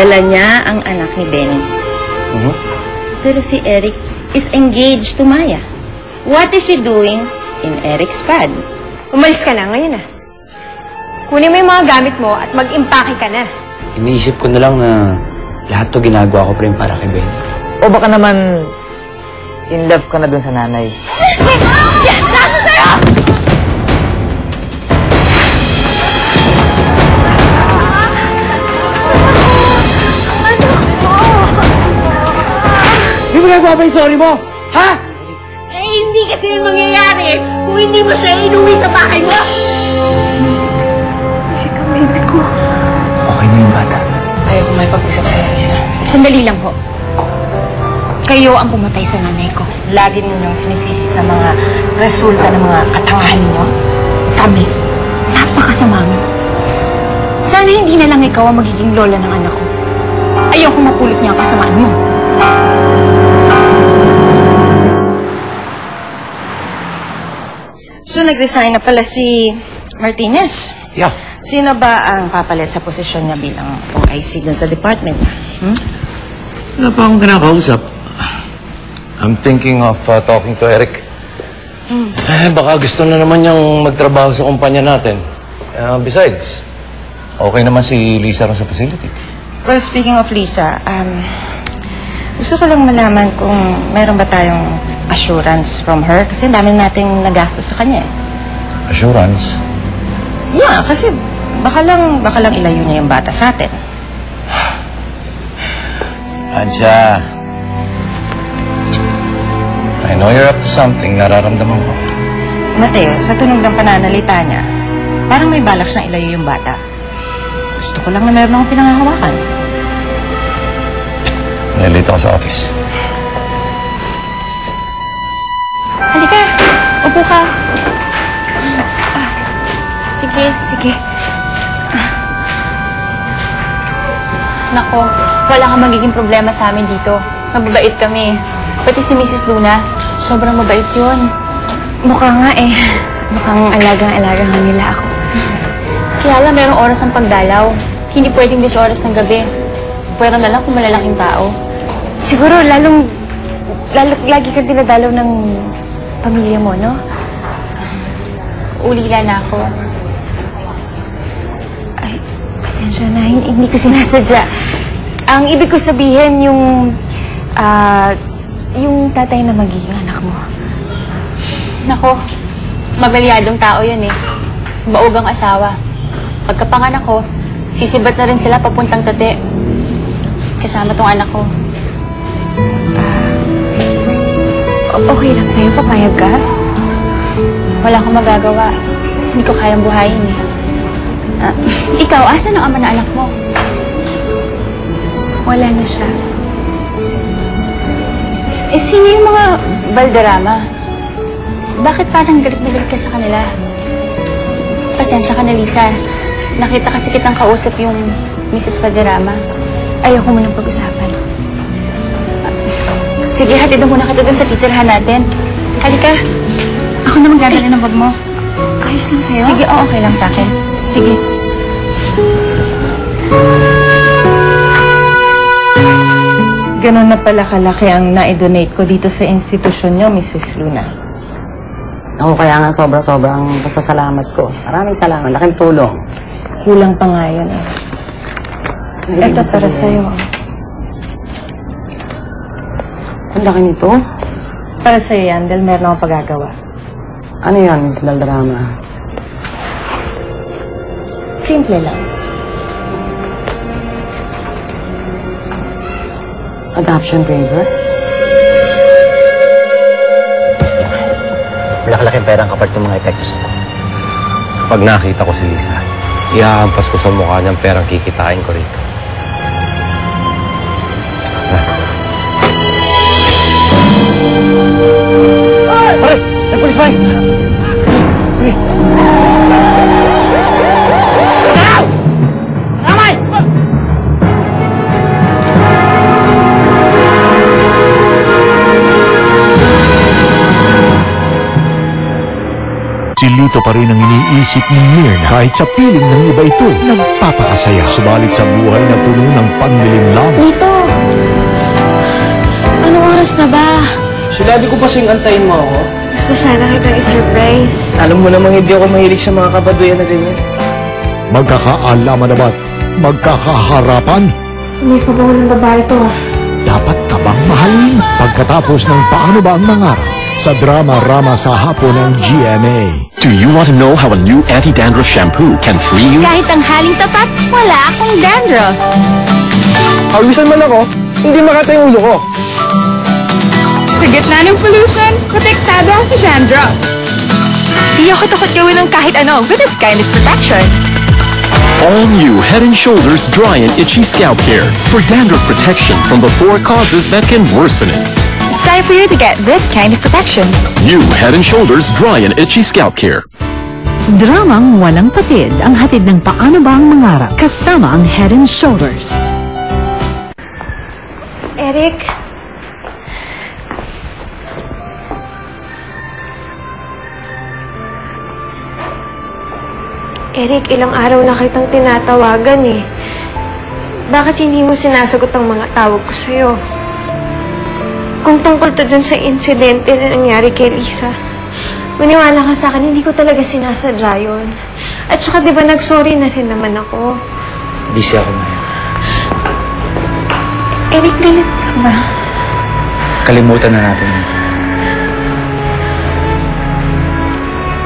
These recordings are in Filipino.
Dala niya ang anak ni Benny. Pero si Eric is engaged to Maya. What is she doing in Eric's pad? Umalis ka na ngayon ah. Kunin mo yung mga gamit mo at mag-impake ka na. Iniisip ko na lang na lahat to ginagawa ko pa rin para kay Ben. O baka naman in love ka na dun sa nanay. Yes! Sabi sa'yo! Di mo nagawa pa yung sorry mo? Ha? Eh, hindi kasi yun mangyayari kung hindi mo siya inuwi sa bahay mo. Ikaw, baby ko. Okay na yung bata. Ayaw ko may pag-usap sa'yo, Lisa. Sandali lang po. Kayo ang pumatay sa nanay ko. Lagi ninyong sinisisi sa mga resulta ng mga katangahan ninyo. Kami. Napakasama mo. Sana hindi na lang ikaw ang magiging lola ng anak ko. Ayoko mapulot niya ang kasamaan mo. So, nag-resign na pala si Martinez. Yeah. Sino ba ang papalit sa posisyon niya bilang OIC dun sa department? Wala pa akong kinakausap. I'm thinking of talking to Eric. Baka gusto na naman niyang magtrabaho sa kumpanya natin. Besides, okay naman si Lisa rin sa facility. Well, speaking of Lisa, gusto ko lang malaman kung meron ba tayong assurance from her kasi dami nating nagastos sa kanya eh. Assurance? Yeah, kasi baka lang ilayo niya yung bata sa atin. Adsya, I know you're up to something, nararamdaman ko. Mateo, sa tunog ng pananalita niya, parang may balak siyang ilayo yung bata. Gusto ko lang na meron akong pinangahawakan. Nalilito ako sa office. Halika, upo ka. Sige, sige. Nako, wala kang magiging problema sa amin dito. Mababait kami. Pati si Mrs. Luna, sobrang mabait yun. Mukha nga eh. Mukhang alagang-alaga nga nila ako. Kaya lang merong oras ang pagdalaw. Hindi pwedeng 10 oras ng gabi. Pwera na lang kung malalaking tao. Siguro lagi kang dinadalaw ng pamilya mo, no? Ulila na ako. Ay, pasensya na. Hindi ko sinasadya. Ang ibig ko sabihin, yung tatay na magiging anak mo. Nako, mabalyadong tao yun eh. Baogang asawa. Pagkapanganak ko, sisibat na rin sila papuntang Tate. Kasama tong anak ko. Okay lang sa'yo, papayag ka? Wala akong magagawa. Hindi ko kayang buhayin eh. Ikaw, asan ang ama na anak mo? Wala na siya. Eh, sino yung mga Valderrama? Bakit parang galit na galit ka sa kanila? Pasensya ka na, Lisa. Nakita kasi kitang kausap yung Mrs. Valderrama. Ayoko mo nang pag-usapan. Sige, hatid na muna kita dun sa titirhan natin. Halika. Ako na magdadala ng bag mo. Ayos lang sa'yo? Sige, okay lang sa akin. Sige. Ganon na pala kalaki ang na-donate ko dito sa institusyon niyo, Mrs. Luna. Ako kaya nga sobrang pasasalamat ko. Maraming salamat. Laking tulong. Kulang pa nga yun eh. Ito para sa'yo. Ang laki nito. Para sa'yo yan, dahil meron akong pagagawa. Ano yan, Miss Valderrama? Simple lang. Adoption papers? Malaki-laking pera ang kapalit ng mga epektos nito. Pag nakita ko si Lisa, iahampas ko sa mukha niyang perang kikitain ko rito. Pare! Ay, polis ba? Ramay! Si Carlito pa rin ang iniisip ni Mirna. Kahit sa piling ng iba ito, nagpapakasaya. Subalit sa buhay na puno ng panlilinlang. Lito! Anong oras na ba? Sinabi ko pa sing antayin mo ako. Gusto sana kitang i-surprise. Alam mo namang hindi ako mahilig sa mga kabaduyan na ganyan. Magkakaalaman na ba't magkakaharapan? May pabaho ng babae to. Dapat ka bang mahalin? Pagkatapos ng Paano Ba Ang Mangarap sa drama-rama sa hapon ng GMA. Do you want to know how a new anti-dandruff shampoo can free you? Kahit ang haling tapat, wala akong dandruff. Awisan man ako, hindi makata yung ulo ko. Sa gitna ng pollution, protektado ako sa dandruff. Di ako takot gawin ng kahit ano with this kind of protection. All new Head & Shoulders Dry and Itchy Scalp Care for dandruff protection from the 4 causes that can worsen it. It's time for you to get this kind of protection. New Head & Shoulders Dry and Itchy Scalp Care. Dramang walang patid ang hatid ng Paano Ba Ang Mangarap kasama ang Head & Shoulders. Eric? Eric, ilang araw na kitang tinatawagan eh. Bakit hindi mo sinasagot ang mga tawag ko sa'yo? Kung tungkol to dun sa insidente na nangyari kay Lisa, maniwala ka sa akin, hindi ko talaga sinasadya yun. At saka di ba nag-sorry na rin naman ako? Busy ako, Maya. Eric, galit ka ba? Kalimutan na natin yun.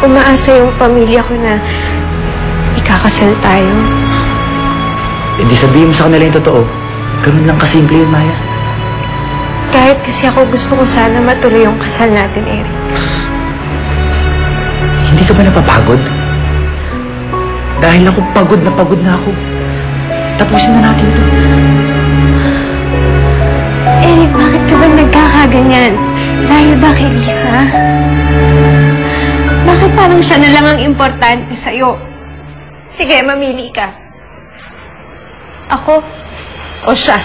Umaasa yung pamilya ko na ikakasal tayo. Hindi sabihin mo sa kanila yung totoo. Ganun lang kasimple yun, Maya. Kahit kasi ako gusto ko sana matuloy yung kasal natin, Eric. Hindi ka ba napapagod? Dahil ako pagod na ako. Tapusin na natin ito. Eric, bakit ka ba nagkakaganyan? Dahil ba kay Lisa? Bakit parang siya na lang ang importante sa'yo? Sige, mamili ka. Ako o siya?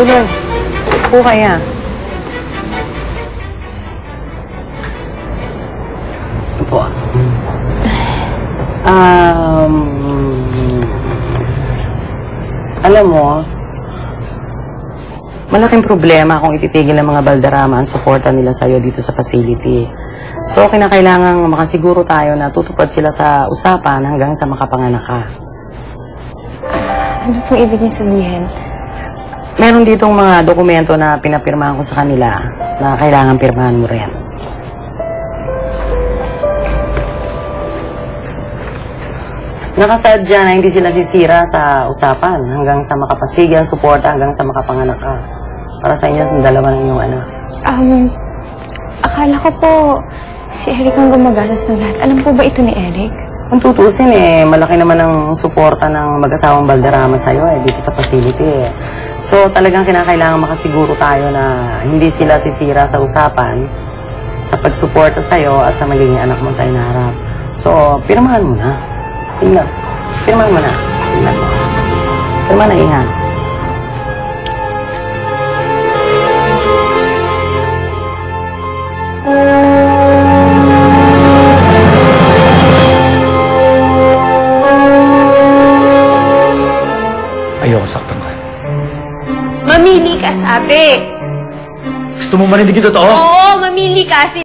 Tuloy. Po kaya. Po. Alam mo, malaking problema kung ititigil ng mga Balderrama ang suporta nila sa'yo dito sa facility. So, kinakailangang makasiguro tayo na tutupad sila sa usapan hanggang sa makapanganak ka. Ano pong ibig niyo sabihin? Meron ditong mga dokumento na pinapirmahan ko sa kanila na kailangan pirmahan mo rin. Nakasaad dyan na hindi sila sisira sa usapan hanggang sa makapasigi ang suporta hanggang sa makapanganak ka. Para sa inyo, ang dalawa ng inyong anak. Akala ko po si Eric ang gumagastos ng lahat. Alam po ba ito ni Eric? Kung tutusin malaki naman ang suporta ng mag-asawang Balderrama sa'yo dito sa facility So talagang kinakailangan makasiguro tayo na hindi sila sisira sa usapan sa pagsuporta sa'yo at sa magiging anak mo sa inaharap. So, pirmahan mo na. Tingnan. Pirmahan mo na. Tingnan mo. Pirmahan na, Iha. Ayoko saktan ka. Mamili ka, sabi. Gusto mo marinig yung totoo? Oo, mamili ka.